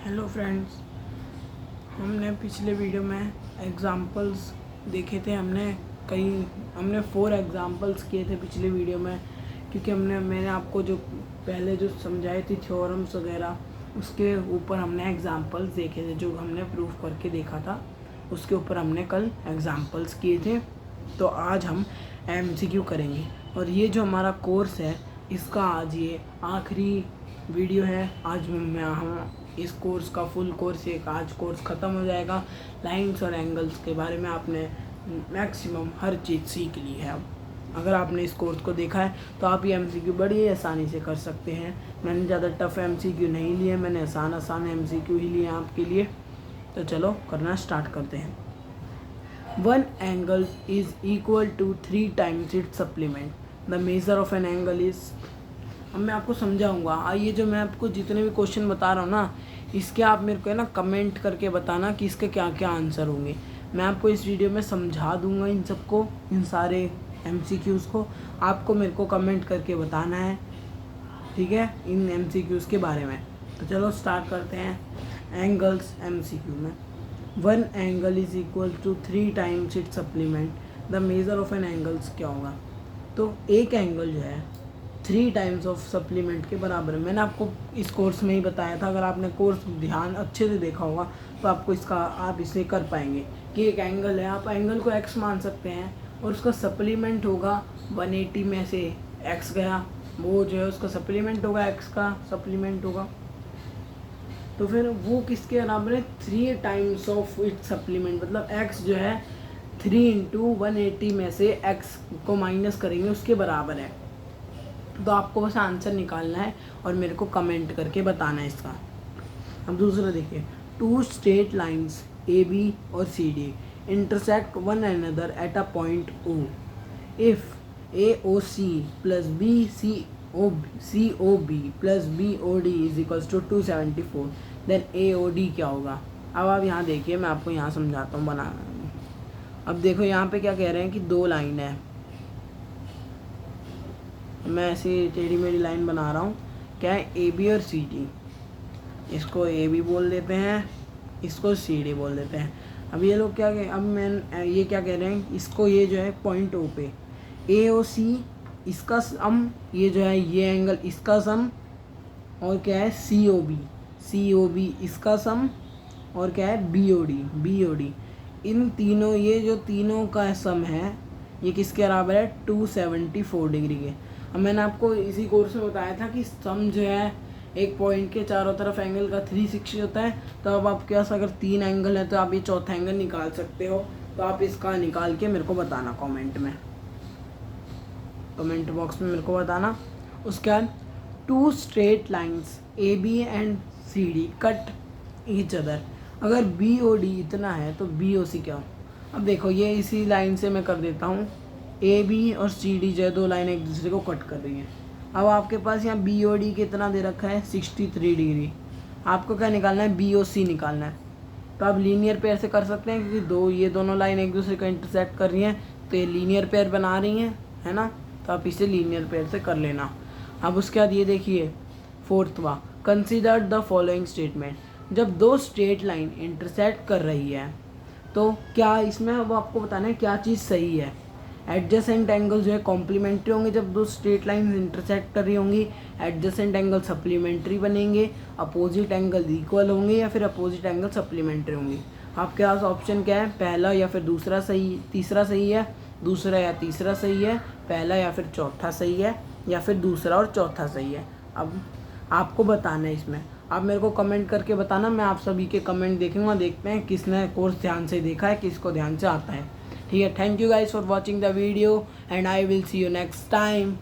Hello friends, हमने पिछले video में एग्ज़ाम्पल्स देखे थे। हमने 4 एग्ज़ाम्पल्स किए थे पिछले वीडियो में, क्योंकि मैंने आपको जो पहले जो समझाई थी थ्योरम्स वगैरह, उसके ऊपर हमने एग्ज़ाम्पल्स देखे थे। जो हमने प्रूफ करके देखा था उसके ऊपर हमने कल एग्ज़ाम्पल्स किए थे। तो आज हम एमसीक्यू करेंगे, और ये जो हमारा कोर्स है इसका आज ये आखिरी वीडियो है। आज हम इस कोर्स का फुल कोर्स आज कोर्स ख़त्म हो जाएगा। लाइंस और एंगल्स के बारे में आपने मैक्सिमम हर चीज़ सीख ली है। अब अगर आपने इस कोर्स को देखा है तो आप ये एमसीक्यू बड़ी आसानी से कर सकते हैं। मैंने ज़्यादा टफ एमसीक्यू नहीं लिए, मैंने आसान एमसीक्यू ही लिए आपके लिए। तो चलो करना स्टार्ट करते हैं। 1 angle is equal to 3 times its supplement. The measure of an angle is। अब मैं आपको समझाऊंगा। ये जो मैं आपको जितने भी क्वेश्चन बता रहा हूँ ना, इसके आप मेरे को है ना कमेंट करके बताना कि इसके क्या क्या आंसर होंगे। मैं आपको इस वीडियो में समझा दूंगा इन सबको, इन सारे एमसीक्यूज़ को। आपको मेरे को कमेंट करके बताना है, ठीक है, इन एमसीक्यूज़ के बारे में। तो चलो स्टार्ट करते हैं एंगल्स एमसीक्यू में। 1 angle is equal to 3 times its supplement. The measure of an angles क्या होगा? तो एक एंगल जो है 3 टाइम्स ऑफ सप्लीमेंट के बराबर है। मैंने आपको इस कोर्स में ही बताया था। अगर आपने कोर्स ध्यान अच्छे से देखा होगा तो आप इसे कर पाएंगे कि एक एंगल है, आप एंगल को x मान सकते हैं और उसका सप्लीमेंट होगा 180 में से x गया, वो जो है उसका सप्लीमेंट होगा, x का सप्लीमेंट होगा। तो फिर वो किसके बराबर है? 3 टाइम्स ऑफ इट्स सप्लीमेंट। मतलब x जो है 3 इंटू 180 में से x को माइनस करेंगे, उसके बराबर है। तो आपको बस आंसर निकालना है और मेरे को कमेंट करके बताना है इसका। अब दूसरा देखिए, 2 स्ट्रेट लाइंस AB और CD intersect one another at a point O। If AOC plus BCOB plus BOD is equals to 274, then AOD क्या होगा? अब आप यहाँ देखिए, मैं आपको यहाँ समझाता हूँ बना। अब देखो यहाँ पे क्या कह रहे हैं कि 2 लाइन है। मैं ऐसी टेढ़ी मेढ़ी लाइन बना रहा हूँ। क्या है? AB और CD। इसको AB बोल देते हैं, इसको CD बोल देते हैं। अब ये लोग क्या कह, अब मैं ये क्या कह रहे हैं, इसको ये जो है पॉइंट O पे AOC इसका सम, ये जो है ये एंगल इसका सम, और क्या है COB इसका सम, और क्या है BOD इन तीनों, ये जो तीनों का सम है ये किसके बराबर है? 274 डिग्री के। अब मैंने आपको इसी कोर्स में बताया था कि सम जो है एक पॉइंट के चारों तरफ एंगल का 360 होता है। तो अब आपके पास अगर 3 एंगल है तो आप ये चौथा एंगल निकाल सकते हो। तो आप इसका निकाल के मेरे को बताना कमेंट बॉक्स में मेरे को बताना। उसके बाद 2 straight lines AB and CD cut each other. अगर BOD इतना है तो BOC क्या हो? अब देखो ये इसी लाइन से मैं कर देता हूँ। AB और CD जो है 2 लाइन एक दूसरे को कट कर रही हैं। अब आपके पास यहाँ BOD कितना दे रखा है? 63 डिग्री। आपको क्या निकालना है? BOC निकालना है। तो आप लीनियर पेयर से कर सकते हैं, क्योंकि ये दोनों लाइन एक दूसरे को इंटरसेक्ट कर रही हैं, तो ये लीनियर पेयर बना रही हैं, है ना। तो आप इसे लीनियर पेयर से कर लेना। अब उसके बाद ये देखिए 4वां, कंसीडर द फॉलोइंग स्टेटमेंट। जब 2 स्ट्रेट लाइन इंटरसेक्ट कर रही है तो क्या इसमें अब आपको बताना है क्या चीज़ सही है। एडजेसेंट एंगल जो है कॉम्प्लीमेंट्री होंगे। जब 2 स्ट्रेट लाइन इंटरसेक्ट कर रही होंगी, एडजेसेंट एंगल सप्लीमेंट्री बनेंगे। अपोजिट एंगल इक्वल होंगे या फिर अपोजिट एंगल सप्लीमेंट्री होंगे। आपके पास ऑप्शन क्या है? पहला या फिर दूसरा सही, तीसरा सही है, दूसरा या तीसरा सही है, पहला या फिर चौथा सही है, या फिर दूसरा और चौथा सही है। अब आपको बताना है इसमें। आप मेरे को कमेंट करके बताना, मैं आप सभी के कमेंट देखूंगा, देखते हैं किसने कोर्स ध्यान से देखा है, किसको ध्यान से आता है। ठीक है, thank you guys for watching the video and I will see you next time.